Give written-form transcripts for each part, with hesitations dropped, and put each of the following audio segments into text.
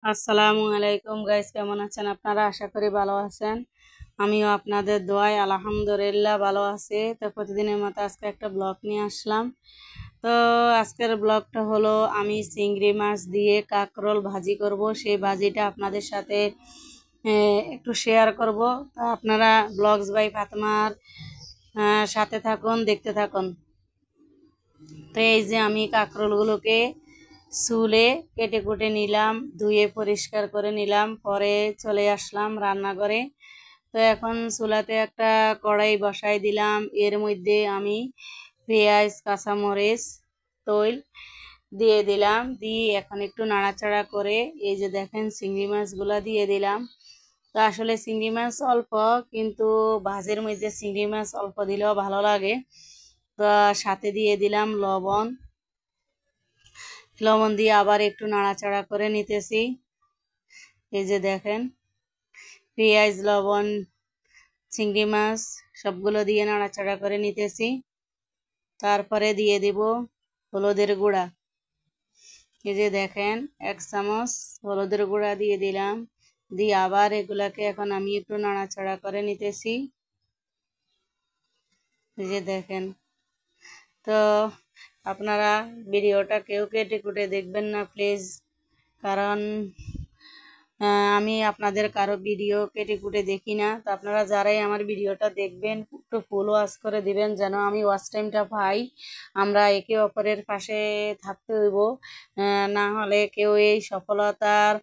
আসসালামু আলাইকুম গাইস, কেমন আছেন আপনারা? আশা করি ভালো আছেন। আমিও আপনাদের দোয়ায় আলহামদুলিল্লাহ ভালো আছি। তো প্রতিদিনের মতো আজকে একটা ব্লগ নিয়ে আসলাম। তো আজকের ব্লগটা হলো আমি চিংড়ি মাছ দিয়ে কাঁকরোল ভাজি করব। সেই ভাজিটা আপনাদের সাথে একটু শেয়ার করব। তো আপনারা ব্লগস বাই ফাতেমার সাথে থাকুন, দেখতে থাকুন। তো এই যে আমি কাঁকরোলগুলোকে চুলে কেটে কুটে নিলাম, ধুয়ে পরিষ্কার করে নিলাম, পরে চলে আসলাম রান্নাঘরে। তো এখন চুলাতে একটা কড়াই বসাই দিলাম, এর মধ্যে আমি পেঁয়াজ, কাঁচামরিচ, তৈল দিয়ে দিলাম, দিয়ে এখন একটু নাড়াচাড়া করে এই যে দেখেন চিংড়ি মাছগুলো দিয়ে দিলাম। তো আসলে চিংড়ি মাছ অল্প, কিন্তু ভাজির মধ্যে চিংড়ি মাছ অল্প দিলেও ভালো লাগে। তো সাথে দিয়ে দিলাম লবণ, লবণ দিয়ে আবার একটু নাড়াচাড়া করে নিতেছি। এই যে দেখেন পেঁয়াজ, লবণ, চিংড়ি মাছ সবগুলো দিয়ে নাড়াচাড়া করে নিতেছি। তারপরে দিয়ে দিব হলুদের গুঁড়া। এই যে দেখেন 1 চামচ হলুদের গুঁড়া দিয়ে দিলাম, দিয়ে আবার এগুলাকে এখন আমি একটু নাড়াচাড়া করে নিতেছি। এই যে দেখেন। তো আপনারা ভিডিওটা কেউ কেটে কুটে দেখবেন না প্লিজ, কারণ আমি আপনাদের কারো ভিডিও কেটে কুটে দেখি না। তো আপনারা যারাই আমার ভিডিওটা দেখবেন একটু ফুল ওয়াচ করে দিবেন, যেন আমি ওয়াচ টাইমটা পাই। আমরা একে অপরের পাশে থাকতে হইব, না হলে কেউ এই সফলতার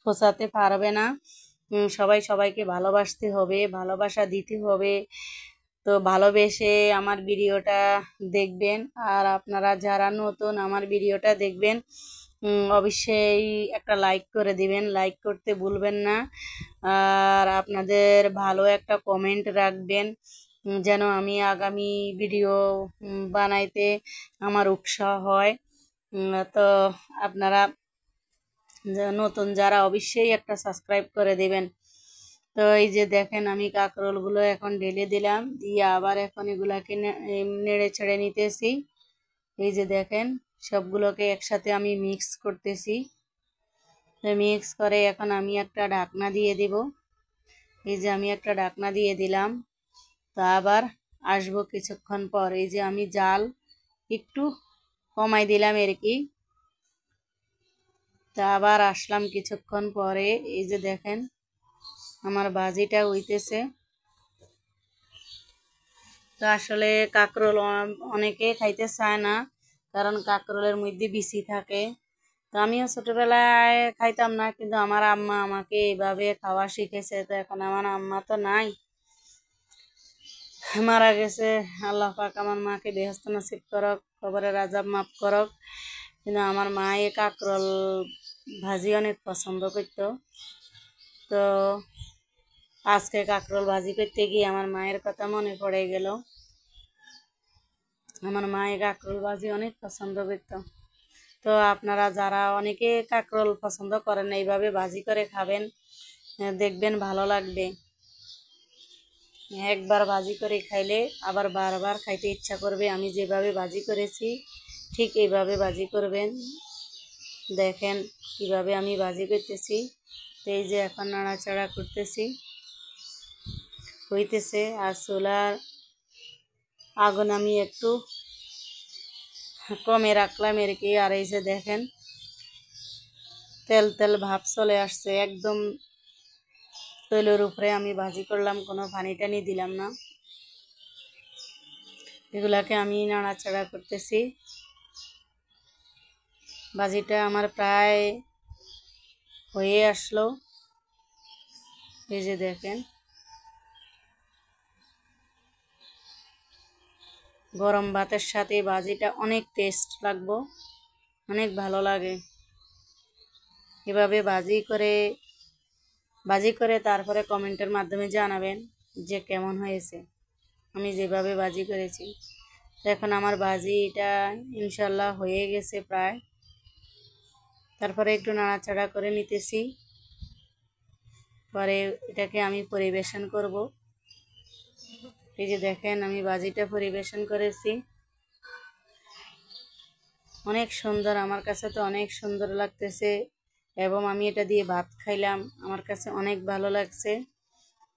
পৌঁছাতে পারবে না। সবাই সবাইকে ভালোবাসতে হবে, ভালোবাসা দিতে হবে। তো ভালোবেসে আমার ভিডিওটা দেখবেন। আর আপনারা যারা নতুন আমার ভিডিওটা দেখবেন, অবশ্যই একটা লাইক করে দিবেন, লাইক করতে ভুলবেন না। আর আপনাদের ভালো একটা কমেন্ট রাখবেন, যেন আমি আগামী ভিডিও বানাইতে আমার উৎসাহ হয়। তো আপনারা নতুন যারা অবশ্যই একটা সাবস্ক্রাইব করে দিবেন। তো এই যে দেখেন আমি কাঁকরোলগুলো এখন ঢেলে দিলাম, দিয়ে আবার এখন এগুলাকে নেড়ে ছেড়ে নিতেছি। এই যে দেখেন সবগুলোকে একসাথে আমি মিক্স করতেছি। মিক্স করে এখন আমি একটা ঢাকনা দিয়ে দেব। এই যে আমি একটা ঢাকনা দিয়ে দিলাম। তো আবার আসবো কিছুক্ষণ পর। এই যে আমি জাল একটু কমাই দিলাম আর কি। তা আবার আসলাম কিছুক্ষণ পরে। এই যে দেখেন আমার ভাজিটা হইতেছে। তো আসলে কাঁকরোল অনেকে খাইতে চায় না, কারণ কাঁকরোলের মধ্যে বিচি থাকে। তো আমিও ছোটবেলায় খাইতাম না, কিন্তু আমার আম্মা আমাকে এইভাবে খাওয়া শিখেছে। তো এখন আমার আম্মা তো নাই, মারা গেছে। আল্লাহ পাক আমার মাকে বেহেশত নসিব করক, কবরের আযাব মাফ করক। কিন্তু আমার মা এই কাঁকরোল ভাজি অনেক পছন্দ করতো। তো আজকে কাঁকরোল ভাজি করতে গিয়ে আমার মায়ের কথা মনে পড়ে গেল। আমার মা এই কাঁকরোল ভাজি অনেক পছন্দ করতো। তো আপনারা যারা অনেকে কাঁকরোল পছন্দ করেন না, এইভাবে ভাজি করে খাবেন, দেখবেন ভালো লাগবে। একবার ভাজি করে খাইলে আবার বারবার খাইতে ইচ্ছা করবে। আমি যেভাবে ভাজি করেছি ঠিক এইভাবে ভাজি করবেন। দেখেন কিভাবে আমি ভাজি করতেছি। তো এই যে এখন নাড়াচাড়া করতেছি, হইতেছে। আর চুলার আগুন আমি একটু কমে রাখলাম আর কি। আর এই যে দেখেন তেল তেল ভাব চলে আসছে একদম। তৈলের উপরে আমি ভাজি করলাম, কোনো পানি টানি দিলাম না। এগুলাকে আমি নাড়াচাড়া করতেছি। ভাজিটা আমার প্রায় হয়ে আসলো। এই যে দেখেন গরম ভাতের সাথে ভাজিটা অনেক টেস্ট লাগবো, অনেক ভালো লাগে। এভাবে ভাজি করে তারপরে কমেন্টের মাধ্যমে জানাবেন যে কেমন হয়েছে আমি যেভাবে ভাজি করেছি। এখন আমার ভাজিটা ইনশাল্লাহ হয়ে গেছে প্রায়। তারপরে একটু নাড়াচাড়া করে নিতেছি, পরে এটাকে আমি পরিবেশন করব। এই যে দেখেন আমি ভাজিটা পরিবেশন করেছি, অনেক সুন্দর, আমার কাছে তো অনেক সুন্দর লাগতেছে। এবং আমি এটা দিয়ে ভাত খাইলাম, আমার কাছে অনেক ভালো লাগছে।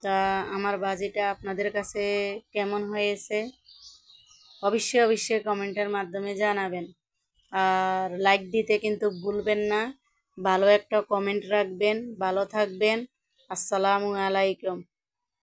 তা আমার ভাজিটা আপনাদের কাছে কেমন হয়েছে অবশ্যই অবশ্যই কমেন্টের মাধ্যমে জানাবেন। আর লাইক দিতে কিন্তু ভুলবেন না, ভালো একটা কমেন্ট রাখবেন। ভালো থাকবেন। আসসালামু আলাইকুম।